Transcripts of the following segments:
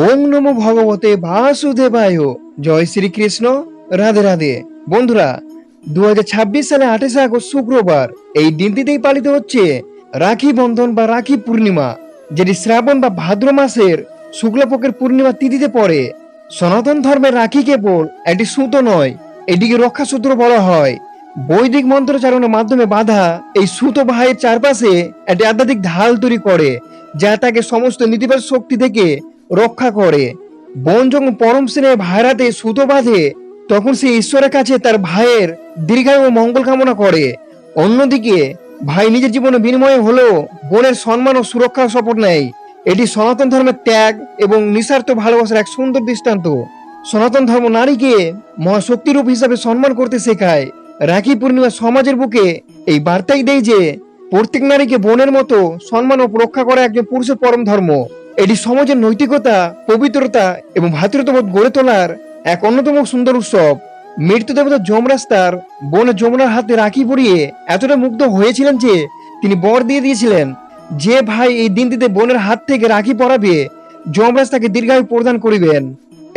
ওং নমো ভগবতে বাসুদেবায়। জয় শ্রীকৃষ্ণ। রাধে রাধে। বন্ধুরা, 2026 সালে 28 আগস্ট শুক্রবার এই দিনটিতেই পালিত হচ্ছে রাখি বন্ধন বা রাখি পূর্ণিমা, যেটি শ্রাবণ বা ভাদ্র মাসের শুক্লপক্ষের পূর্ণিমা তিথিতে পড়ে। সনাতন ধর্মের রাখি কেবল একটি সুতো নয়, এটিকে রক্ষা সূত্র বলা হয়। বৈদিক মন্ত্রচারণের মাধ্যমে বাঁধা এই সুতো ভাইয়ের চারপাশে একটি আধ্যাত্মিক ঢাল তৈরি করে, যা তাকে সমস্ত নেতিবাচক শক্তি থেকে রক্ষা করে। বোন যখন পরম স্নেহে ভাইরাতে সুতো বাঁধে, তখন সে ঈশ্বরের কাছে তার ভাইয়ের দীর্ঘায়ু ও মঙ্গল কামনা করে। অন্যদিকে ভাই নিজের জীবনে বিনিময়ে হলেও বোনের সম্মান ও সুরক্ষার শপথ নেয়। এটি সনাতন ধর্মের ত্যাগ এবং নিঃস্বার্থ ভালোবাসার এক সুন্দর দৃষ্টান্ত। সনাতন ধর্ম নারীকে মহাশক্তিরূপ হিসাবে সম্মান করতে শেখায়। রাখি পূর্ণিমা সমাজের বুকে এই বার্তাই দেয় যে প্রত্যেক নারীকে বোনের মতো সম্মান ও রক্ষা করা একজন পুরুষের পরম ধর্ম। এটি সমাজের নৈতিকতা, পবিত্রতা এবং ভ্রাতৃত্ববোধ গড়ে তোলার এক অন্যতম সুন্দর উৎসব। মৃত্যু দেবতা যমরাজ তার বোন যমুনার হাতে রাখি পরিয়ে এতটা মুগ্ধ হয়েছিলেন যে তিনি বর দিয়ে দিয়েছিলেন, যে ভাই এই দিনটিতে বোনের হাত থেকে রাখি পরাবে, যমরাজ তাকে দীর্ঘায়ু প্রদান করিবেন।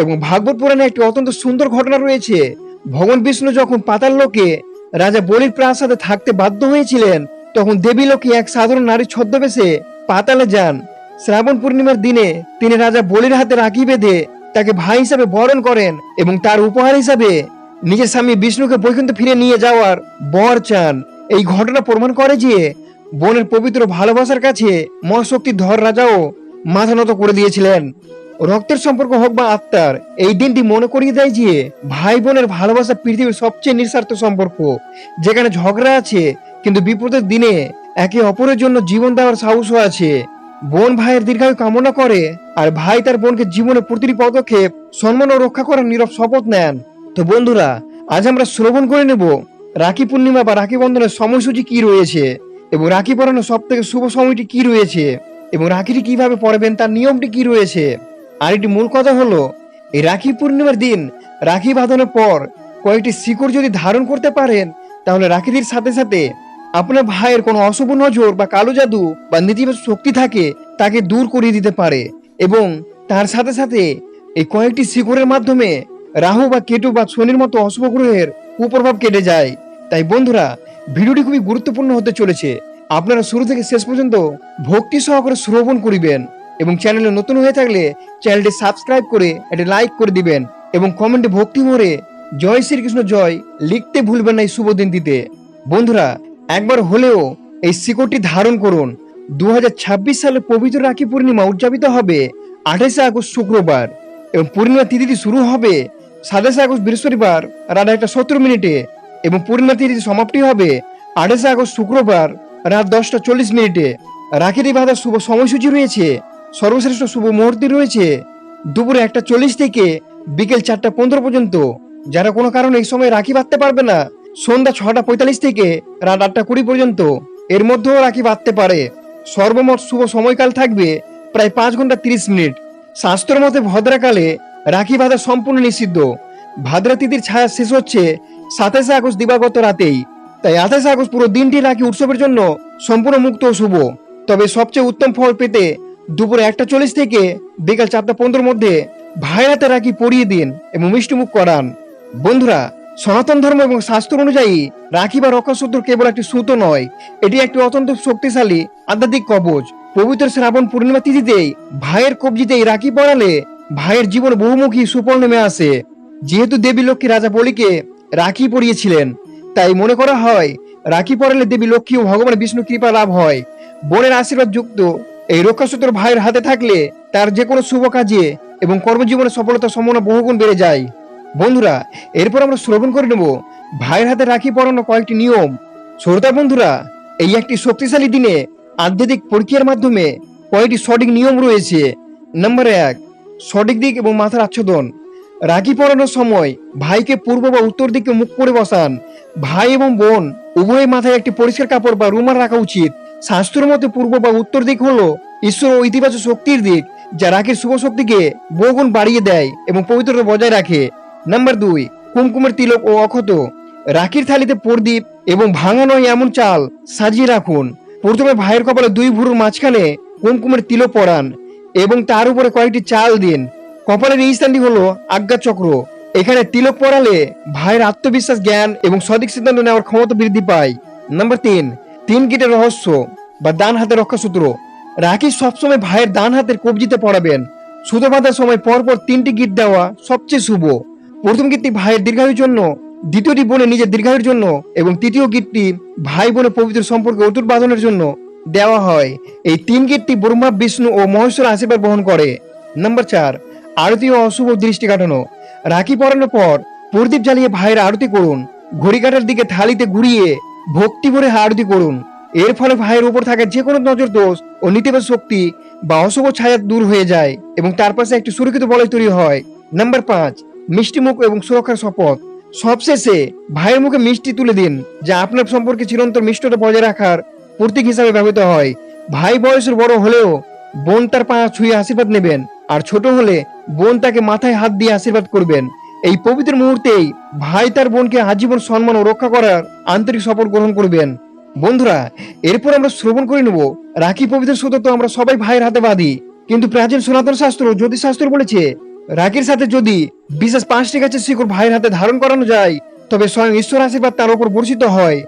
এবং ভাগবত পুরাণে একটি অত্যন্ত সুন্দর ঘটনা রয়েছে। ভগবান বিষ্ণু যখন পাতাল লোকে রাজা বলির প্রাসাদে থাকতে বাধ্য হয়েছিলেন, তখন দেবী লোকে এক সাধারণ নারীর ছদ্মবেশে পাতালে যান। শ্রাবণ পূর্ণিমার দিনে তিনি রাজা বলির হাতে রাখি বেঁধে তাকে ভাই হিসাবে বরণ করেন এবং তার উপহার হিসাবে নিজের স্বামী বিষ্ণুকে বৈকুণ্ঠে ফিরে নিয়ে যাওয়ার বর চান। এই ঘটনা প্রমাণ করে যে বোনের পবিত্র ভালোবাসার কাছে মহাশক্তি ধর রাজাও মাথা নত করে দিয়েছিলেন। রক্তের সম্পর্ক হোক বা আত্মার, এই দিনটি মনে করিয়ে দেয় যে ভাই বোনের ভালোবাসা পৃথিবীর সবচেয়ে নিঃস্বার্থ সম্পর্ক, যেখানে ঝগড়া আছে কিন্তু বিপদের দিনে একে অপরের জন্য জীবন দেওয়ার সাহসও আছে। বোন ভাইয়ের দীর্ঘায়ু কামনা করে, আর ভাই তার বোনকে জীবনের প্রতিটি পদক্ষেপ সম্মান ও রক্ষা করার নীরব শপথ নেন। তো বন্ধুরা, আজ আমরা শ্রবণ করে নেব রাখি পূর্ণিমা বা রাখি বন্ধনের সময়সূচি কি রয়েছে, এবং রাখি পরানোর সব থেকে শুভ সময়টি কি রয়েছে, এবং রাখিটি কিভাবে পরাবেন তার নিয়মটি কি রয়েছে। আর একটি মূল কথা হলো, এই রাখি পূর্ণিমার দিন রাখি বাঁধানোর পর কয়েকটি শিকড় যদি ধারণ করতে পারেন, তাহলে রাখিটির সাথে সাথে আপনার ভাইয়ের কোনো অশুভ নজর বা কালো জাদু বা নেতিবাচক শক্তি থাকে তাকে দূর করিয়ে দিতে পারে। এবং তার সাথে সাথে এই কয়েকটি শিকড়ের মাধ্যমে রাহু বা কেতু বা শনির মতো অশুভ গ্রহের কুপ্রভাব কেটে যায়। তাই বন্ধুরা, ভিডিওটি খুবই গুরুত্বপূর্ণ হতে চলেছে। আপনারা শুরু থেকে শেষ পর্যন্ত ভক্তি সহকারে শ্রবণ করিবেন, এবং চ্যানেলে নতুন হয়ে থাকলে চ্যানেলটি সাবস্ক্রাইব করে একটি লাইক করে দিবেন, এবং কমেন্টে ভক্তি ভরে জয় শ্রীকৃষ্ণ জয় লিখতে ভুলবেন না এই শুভ দিনটিতে। বন্ধুরা, একবার হলেও এই শিকড়টি ধারণ করুন। 2026 সালে পবিত্র রাখি পূর্ণিমা উদযাপিত হবে 28 আগস্ট শুক্রবার, এবং পূর্ণিমা তিথিটি শুরু হবে 27 আগস্ট বৃহস্পতিবার রাত 1:17 এবং পূর্ণিমা তিথিটি সমাপ্তি হবে 28 আগস্ট শুক্রবার রাত 10:40। রাখিটি বাঁধার শুভ সময়সূচি রয়েছে। সর্বশ্রেষ্ঠ শুভ মুহূর্তে রয়েছে দুপুরে 1:40 থেকে বিকেল 4:15 পর্যন্ত। যারা কোনো কারণে এই সময় রাখি বাঁধতে পারবে না, সন্ধ্যা 6:45 থেকে রাত 8:20 পর্যন্ত এর মধ্যেও রাখি বাঁধতে পারে। সর্বমোট শুভ সময়কাল থাকবে প্রায় 5 ঘন্টা 30 মিনিট। শাস্ত্র মতে ভদ্রাকালে রাখি বাঁধা সম্পূর্ণ নিষিদ্ধ। ভাদ্রা তিথির ছায়া শেষ হচ্ছে 27 আগস্ট দিবাগত রাতেই। তাই 28 আগস্ট পুরো দিনটি রাখি উৎসবের জন্য সম্পূর্ণ মুক্ত ও শুভ। তবে সবচেয়ে উত্তম ফল পেতে দুপুরে 1:40 থেকে বিকাল 4:15 মধ্যে ভাইয়ের হাতে রাখি পরিয়ে দিন এবং মিষ্টিমুখ করান। বন্ধুরা, সনাতন ধর্ম এবং শাস্ত্র অনুযায়ী রাখি বা রক্ষাসূত্র কেবল একটি সুতো নয়, এটি একটি অত্যন্ত শক্তিশালী আধ্যাত্মিক কবচ। পবিত্র শ্রাবণ পূর্ণিমা তিথিতেই ভাইয়ের কবজিতে এই রাখি পরালে ভাইয়ের জীবন বহুমুখী সুফল নেমে আসে। যেহেতু দেবী লক্ষ্মী রাজা বলিকে রাখি পরিয়েছিলেন, তাই মনে করা হয় রাখি পরালে দেবী লক্ষ্মী ও ভগবান বিষ্ণু কৃপা লাভ হয়। বোনের আশীর্বাদ যুক্ত এই রক্ষাসূত্র ভাইয়ের হাতে থাকলে তার যে কোনো শুভ কাজে এবং কর্মজীবনে সফলতার সম্ভাবনা বহুগুণ বেড়ে যায়। বন্ধুরা, এরপর আমরা শ্রবণ করে নেব ভাইয়ের হাতে রাখি পরানো কয়েকটি নিয়ম। শ্রোতা বন্ধুরা, এই একটি শক্তিশালী দিনে আধ্যাত্মিক পরীক্ষার মাধ্যমে কয়েকটি সঠিক নিয়ম রয়েছে। নম্বর 1, সঠিক দিক এবং মাথার আচ্ছাদন। রাখি পরানোর সময় ভাইকে পূর্ব বা উত্তর দিকে মুখ করে বসান। ভাই এবং বোন উভয় মাথায় একটি পরিষ্কার কাপড় বা রুমাল রাখা উচিত। শাস্ত্র মতে পূর্ব বা উত্তর দিক হলো ঈশ্বর ও ইতিবাচক শক্তির দিক, যা রাখির শুভ শক্তিকে বহুগুণ বাড়িয়ে দেয় এবং পবিত্রতা বজায় রাখে। নাম্বার 2, কুমকুমের তিলক ও অক্ষত। রাখির থালিতে প্রদীপ এবং ভাঙা নয় এমন চাল সাজিয়ে রাখুন। প্রথমে ভাইয়ের কপালে 2 ভুরুর মাঝখানে কুমকুমের তিলক পরান। এবং তার উপরে কয়েকটি চাল দিন। কপালের এই স্থানটি হলো আজ্ঞা চক্র। এখানে তিলক পরালে ভাইয়ের আত্মবিশ্বাস, জ্ঞান এবং সঠিক সিদ্ধান্ত নেওয়ার ক্ষমতা বৃদ্ধি পায়। নাম্বার 3, 3 গিটের রহস্য বা ডান হাতের রক্ষাসূত্র। রাখি সবসময় ভাইয়ের ডান হাতের কবজিতে পড়াবেন। সুতো বাঁধার সময় পরপর 3টি গিট দেওয়া সবচেয়ে শুভ। প্রথম গিটটি ভাইয়ের দীর্ঘায়ুর জন্য, দ্বিতীয়টি বোনে নিজের দীর্ঘায়ুর জন্য এবং তৃতীয় গিটটি ভাই বোনের পবিত্র সম্পর্কে অটুট বাঁধনের জন্য দেওয়া হয়। এই 3 গিটটি ব্রহ্মা, বিষ্ণু ও মহেশ্বর আশীর্বাদ বহন করে। নাম্বার 4, আরতি ও অশুভ দৃষ্টি কাটানো। রাখি পরানোর পর প্রদীপ জ্বালিয়ে ভাইয়ের আরতি করুন। ঘড়ি কাটার দিকে থালিতে ঘুরিয়ে ভক্তি ভরে আরতি করুন। এর ফলে ভাইয়ের উপর থাকা যে কোনো নজর দোষ ও নেতিবাচক শক্তি বা অশুভ ছায়া দূর হয়ে যায় এবং তার পাশে একটি সুরক্ষিত বলয় তৈরি হয়। নাম্বার 5, মিষ্টি মুখ এবং সুরক্ষার শপথ। সবশেষে ভাইয়ের মুখে মিষ্টি তুলে দিন, যা আপনার সম্পর্কে চিরন্তন মিষ্টতা বজায় রাখার প্রতীক হিসাবে ব্যবহৃত হয়। ভাই বয়সের বড় হলেও বোন তার পা ছুঁয়ে আশীর্বাদ নেবেন, আর ছোট হলে বোন তাকে মাথায় হাত দিয়ে আশীর্বাদ করবেন। এই পবিত্র মুহূর্তেই ভাই তার বোনকে আজীবন সম্মান ও রক্ষা করার আন্তরিক শপথ গ্রহণ করবেন। বন্ধুরা, এরপর আমরা শ্রবণ করে নেব রাখি পবিত্র সুতো তো আমরা সবাই ভাইয়ের হাতে বাঁধি, কিন্তু প্রাচীন সনাতন শাস্ত্র জ্যোতিষ শাস্ত্র বলেছে রাখির সাথে যদি বিশেষ 5টি গাছের শিকড় ভাইয়ের হাতে ধারণ করানো যায় তবে স্বয়ং ঈশ্বর আশীর্বাদ তার উপর বর্ষিত হয়।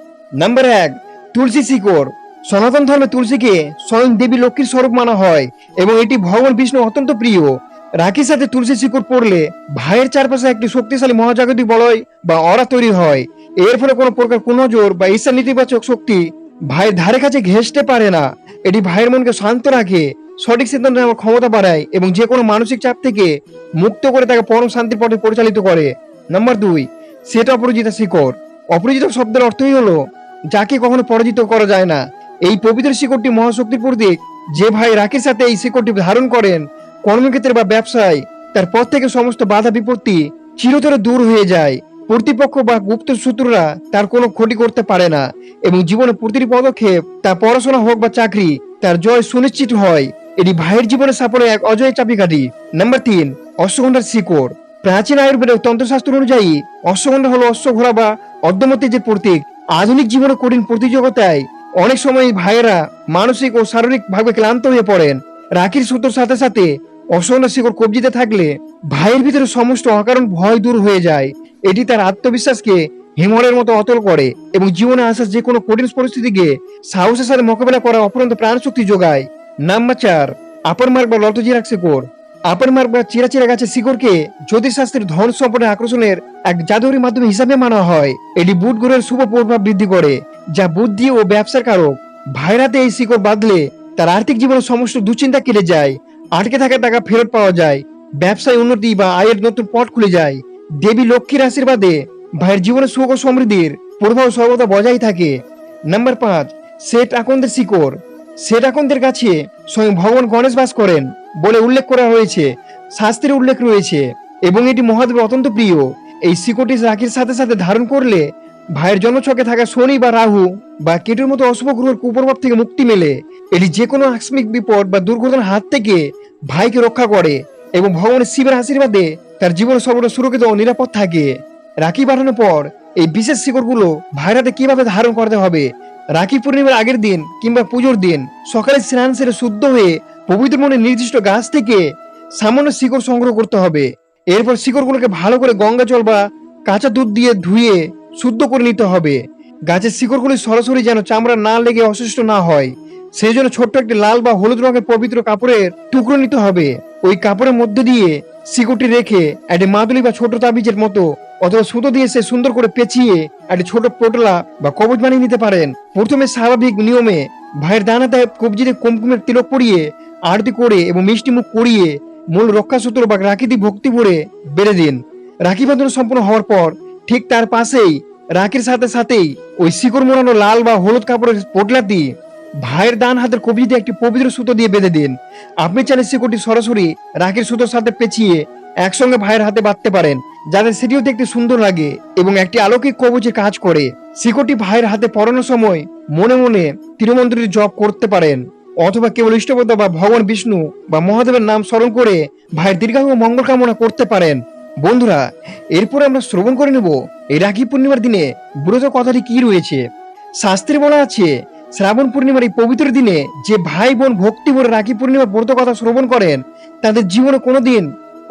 নাম্বার 1, তুলসী শিকড়। সনাতন ধর্মে তুলসীকে স্বয়ং দেবী লক্ষ্মীর স্বরূপ মানা হয় এবং এটি ভগবান বিষ্ণু অত্যন্ত প্রিয়। রাখির সাথে তুলসী শিকড় পড়লে ভাইয়ের চারপাশে একটি শক্তিশালী মহাজাগতিক বলয় বা অরা তৈরি হয়। এর ফলে কোনো প্রকার কুনজর বা ঈর্ষা নেতিবাচক শক্তি ভাইয়ের ধারে কাছে ঘেঁষতে পারে না। এটি ভাইয়ের মনকে শান্ত রাখে, সঠিক সিদ্ধান্ত নেওয়ার ক্ষমতা বাড়ায় এবং যে কোনো মানসিক চাপ থেকে মুক্ত করে তাকে পরম শান্তির পথে পরিচালিত করে। নাম্বার 2, সেট অপরাজিতা শিকড়। অপরাজিত শব্দের অর্থই হলো যাকে কখনো পরাজিত করা যায় না। এই পবিত্র শিকড়টি মহাশক্তির প্রতীক। যে ভাই রাখির সাথে এই শিকড়টি ধারণ করেন কর্মক্ষেত্রে বা ব্যবসায়, তার পথ থেকে সমস্ত বাধা বিপত্তি চিরতরে দূর হয়ে যায়। কর্তৃপক্ষ বা গুপ্ত শত্রুরা তার কোনো ক্ষতি করতে পারে না এবং জীবনে প্রতিটি পদক্ষেপ, তার পড়াশোনা হোক বা চাকরি, তার জয় সুনিশ্চিত হয়। এটি ভাইয়ের জীবনে সাফল্যের এক অজয় চাবিকাঠি। নাম্বার 3, অশ্বগন্ধার শিকড়। প্রাচীন আয়ুর্বেদের তন্ত্রশাস্ত্র অনুযায়ী অশ্বগন্ধা হলো অশ্ব, ঘোড়া বা অদ্যমতেজের প্রতীক। আধুনিক জীবনে কঠিন প্রতিযোগিতায় অনেক সময় ভাইয়েরা মানসিক ও শারীরিক ভাবে ক্লান্ত হয়ে পড়েন। রাখির সুতোর সাথে সাথে অশ্বগন্ধার শিকড় কবজিতে থাকলে ভাইয়ের ভিতরে সমস্ত অকারণ ভয় দূর হয়ে যায়। এটি তার আত্মবিশ্বাসকে হিমলের মতো অতল করে এবং জীবনে আসা যে কোনো কঠিন পরিস্থিতিকে সাহসের সাথে মোকাবেলা করা অপরন্ত প্রাণ শক্তি যোগায়। নাম্বার 4, আপার মার্গ বা লতজিরাক শিকড়। আপার মার্গ বা চিরা গাছের শিকড়কে জ্যোতিষশাস্ত্রের ধন সম্পদের আকর্ষণের এক জাদুরি মাধ্যম হিসাবে মানা হয়। এটি বুধ গ্রহের শুভ প্রভাব বৃদ্ধি করে, যা বুদ্ধি ও ব্যবসার কারক। ভাইরাতে এই শিকড় বাঁধলে তার আর্থিক জীবনের সমস্ত দুশ্চিন্তা কেটে যায়, আটকে থাকা টাকা ফেরত পাওয়া যায়, ব্যবসায় উন্নতি বা আয়ের নতুন পথ খুলে যায়। দেবী লক্ষ্মীর আশীর্বাদে ভাইয়ের জীবনে সুখ ও সমৃদ্ধির প্রভাব সর্বদা বজায় থাকে। নাম্বার 5, সেট আকন্দের শিকড়। সেট আকন্দের কাছে স্বয়ং ভগবান গণেশ বাস করেন বলে উল্লেখ করা হয়েছে, শাস্ত্রে উল্লেখ রয়েছে এবং এটি মহাদেবের অত্যন্ত প্রিয়। এই শিকড়টি রাখির সাথে সাথে ধারণ করলে ভাইয়ের জন্মছকে থাকা শনি বা রাহু বা কেতুর মতো অশুভ গ্রহের কুপ্রভাব থেকে মুক্তি মেলে। এটি যে কোনো আকস্মিক বিপদ বা দুর্ঘটনার হাত থেকে ভাইকে রক্ষা করে এবং ভগবানের শিবের আশীর্বাদে তার জীবন সর্বদা সুরক্ষিত ও নিরাপদ থাকে। রাখি বাঁধানোর পর এই বিশেষ শিকড়গুলো ভাইরাতে কিভাবে ধারণ করতে হবে? রাখি পূর্ণিমার আগের দিন কিংবা পুজোর দিন সকালে স্নান সেরে শুদ্ধ হয়ে পবিত্র মনে নির্দিষ্ট গাছ থেকে সামান্য শিকড় সংগ্রহ করতে হবে। এরপর শিকড়গুলোকে ভালো করে গঙ্গা জল বা কাঁচা দুধ দিয়ে ধুয়ে শুদ্ধ করে নিতে হবে। গাছের শিকড়গুলি সরাসরি যেন চামড়া না লেগে অসুস্থ না হয়, সেই জন্য ছোট্ট একটি লাল বা হলুদ রঙের পবিত্র কাপড়ের টুকরো নিতে হবে। ওই কাপড়ের মধ্যে দিয়ে শিকড়টি রেখে একটি মাদুলি বা ছোট তাবিজের মতো অথবা সুতো দিয়ে সে সুন্দর করে পেঁচিয়ে একটি ছোট পোটলা বা কবচ বানিয়ে নিতে পারেন। প্রথমে স্বাভাবিক নিয়মে ভাইয়ের ডান হাতে কবজিতে কুমকুমের তিলক পরিয়ে আরতি করে এবং মিষ্টি মুখ করিয়ে মূল রক্ষাসূত্র বা রাখিতে ভক্তি ভরে বেড়ে দিন। রাখি বাঁধন সম্পূর্ণ হওয়ার পর ঠিক তার পাশেই রাখির সাথে সাথেই ওই শিকড় মোড়ানো লাল বা হলুদ কাপড়ের পোটলাটি ভাইয়ের ডান হাতের কবজিতে একটি পবিত্র সুতো দিয়ে বেঁধে দিন। আপনি চাইলে শিকড়টি সরাসরি রাখির সুতোর সাথে পেঁচিয়ে একসঙ্গে ভাইয়ের হাতে বাঁধতে পারেন, যাতে সেটিও দেখতে সুন্দর লাগে এবং একটি অলৌকিক কবচে কাজ করে। শিকড়টি ভাইয়ের হাতে পরানোর সময় মনে মনে তিরুমন্ত্রটি জপ করতে পারেন অথবা কেবল ইষ্টদেবতা বা ভগবান বিষ্ণু বা মহাদেবের নাম স্মরণ করে ভাইয়ের দীর্ঘায়ু ও মঙ্গল কামনা করতে পারেন। বন্ধুরা, এরপরে আমরা শ্রবণ করে নেব এই রাখি পূর্ণিমার দিনে ব্রত কথাটি কি রয়েছে। শাস্ত্রে বলা আছে, শ্রাবণ পূর্ণিমার এই পবিত্র দিনে যে ভাই বোন ভক্তি ভরে রাখি পূর্ণিমার ব্রত কথা শ্রবণ করেন তাদের জীবনে কোনোদিন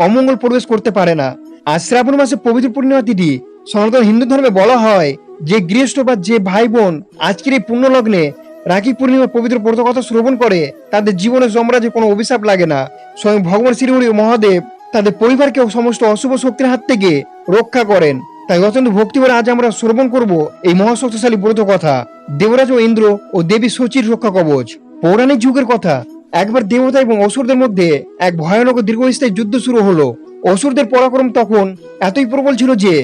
অমঙ্গল প্রবেশ করতে পারে না। আর শ্রাবণ মাসে পবিত্র পূর্ণিমা তিথি সনাতন হিন্দু ধর্মে বলা হয় যে গৃহস্থ বা যে ভাই বোন আজকের এই পুণ্য লগ্নে রাখি পূর্ণিমার পবিত্র ব্রত কথা শ্রবণ করে তাদের জীবনে যমরাজে কোনো অভিশাপ লাগে না। স্বয়ং ভগবান শ্রীহরি মহাদেব তাদের পরিবারকে সমস্ত অশুভ শক্তির হাত থেকে রক্ষা করেন। তাই অত্যন্ত ভক্তি করে আজ আমরা শ্রবণ করব এই মহাশক্তিশালী ব্রত কথা, দেবরাজ ও ইন্দ্র ও দেবী শচীর রক্ষা কবচ। পৌরাণিক যুগের কথা, একবার দেবতা এবং অসুরদের মধ্যে এক ভয়ানক ও দীর্ঘস্থায়ী যুদ্ধ শুরু হলো। অসুরদের পরাক্রম তখন এতই প্রবল ছিল যে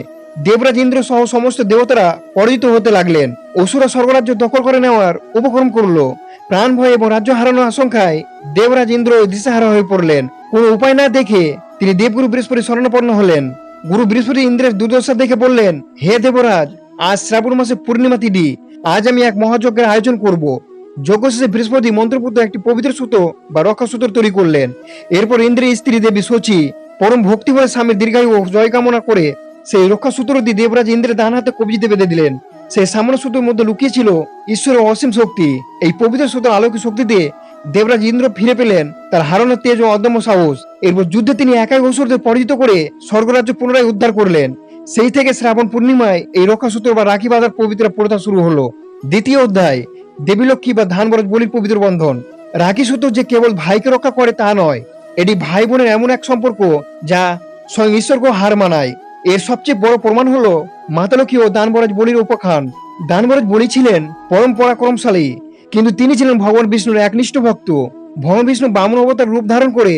দেবরাজ ইন্দ্র সহ সমস্ত দেবতারা পরাজিত হতে লাগলেন। অসুরা স্বর্গরাজ্য দখল করে নেওয়ার উপক্রম করলো। প্রাণ ভয় এবং রাজ্য হারানোর আশঙ্কায় দেবরাজ ইন্দ্র দিশাহারা হয়ে পড়লেন। কোনো উপায় না দেখে তিনি দেবগুরু বৃহস্পতি শরণাপন্ন হলেন। গুরু বৃহস্পতি ইন্দ্রের দুর্দশা দেখে বললেন, হে দেবরাজ, আজ শ্রাবণ মাসে পূর্ণিমা তিথি, আজ আমি এক মহাযজ্ঞের আয়োজন করব। যজ্ঞ শেষে বৃহস্পতি মন্ত্রপুত একটি পবিত্র সুতো বা রক্ষা সূত্র তৈরি করলেন। এরপর ইন্দ্রের স্ত্রী দেবী শচী পরম ভক্তি ভরে স্বামীর দীর্ঘায়ু ও জয় কামনা করে সেই রক্ষা সূত্র দিয়ে দেবরাজ ইন্দ্রের ডান হাতে কবজিতে বেঁধে দিলেন। সেই সামান্য সূত্রের মধ্যে লুকিয়ে ছিল ঈশ্বরের অসীম শক্তি। এই পবিত্র সূত্র আলোকিক শক্তিতে দেবরাজ ইন্দ্র ফিরে পেলেন তার হারানো তেজ ও অদম্য সাহস। এরপর যুদ্ধে তিনি একাই অসুরদের পরাজিত করে স্বর্গরাজ্য পুনরায় উদ্ধার করলেন। সেই থেকে শ্রাবণ পূর্ণিমায় এই রক্ষা সূত্র বা রাখি বাঁধার পবিত্র প্রথা শুরু হলো। দ্বিতীয় অধ্যায়, দেবীলক্ষ্মী বা ধানবরজ বলির পবিত্র বন্ধন। রাখি সূত্র যে কেবল ভাইকে রক্ষা করে তা নয়, এটি ভাই বোনের এমন এক সম্পর্ক যা স্বয়ং ঈশ্বরকে হার মানায়। এর সবচেয়ে বড় প্রমাণ হলো মাতালক্ষ্মী ও দানবরাজ বলির উপাখ্যান। দানবরাজ বলি ছিলেন পরম পরাক্রমশালী, কিন্তু তিনি ছিলেন ভগবান বিষ্ণুর একনিষ্ঠ ভক্ত। ভগবান বিষ্ণু বামন অবতার রূপ ধারণ করে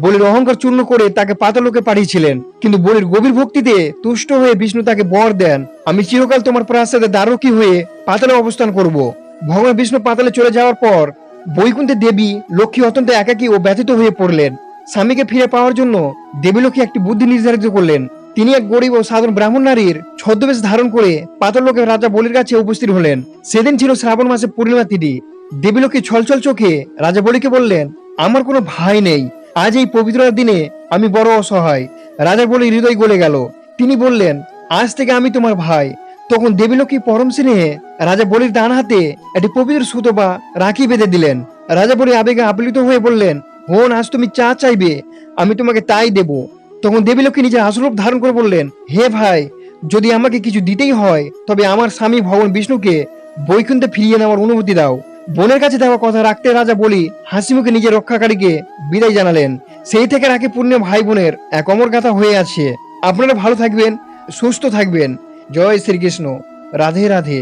বলির অহংকার চূর্ণ করে তাকে পাতালোকে পাঠিয়েছিলেন। কিন্তু বলির গভীর ভক্তিতে তুষ্ট হয়ে বিষ্ণু তাকে বর দেন, আমি চিরকাল তোমার প্রাসাদে দ্বারকী হয়ে পাতালে অবস্থান করব। ভগবান বিষ্ণু পাতালে চলে যাওয়ার পর বৈকুণ্ঠে দেবী লক্ষ্মী অত্যন্ত একাকী ও ব্যথিত হয়ে পড়লেন। স্বামীকে ফিরে পাওয়ার জন্য দেবী লক্ষ্মী একটি বুদ্ধি নির্ধারিত করলেন। তিনি এক গরিব ও সাধারণ ব্রাহ্মণ নারীর ছদ্মবেশ ধারণ করে পাতাললোকের রাজা বলির কাছে উপস্থিত হলেন। সেদিন ছিল শ্রাবণ মাসে পূর্ণিমা তিথি। দেবীলক্ষ্মী ছলছল চোখে রাজা বলিকে বললেন, আমার কোনো ভাই নেই, আজ এই পবিত্র দিনে আমি বড় অসহায়। রাজা বলি হৃদয় গলে গেল। তিনি বললেন, আজ থেকে আমি তোমার ভাই। তখন দেবীলক্ষ্মী পরম স্নেহে রাজা বলির ডান হাতে একটি পবিত্র সুতো বা রাখি বেঁধে দিলেন। রাজা বলি আবেগে আপ্লুত হয়ে বললেন, বোন, আজ তুমি যা চাইবে আমি তোমাকে তাই দেব। তখন দেবীলক্ষ্মী নিজের আসল রূপ ধারণ করে বললেন, হে ভাই, যদি আমাকে কিছু দিতেই হয় তবে আমার স্বামী ভগবান বিষ্ণুকে বৈকুণ্ঠে ফিরিয়ে নেওয়ার অনুমতি দাও। বোনের কাছে দেওয়া কথা রাখতে রাজা বলি হাসি মুখে নিজের রক্ষাকারীকে বিদায় জানালেন। সেই থেকে রাখি পূর্ণিমা ভাই বোনের এক অমর গাথা হয়ে আছে। আপনারা ভালো থাকবেন, সুস্থ থাকবেন। জয় শ্রীকৃষ্ণ। রাধে রাধে।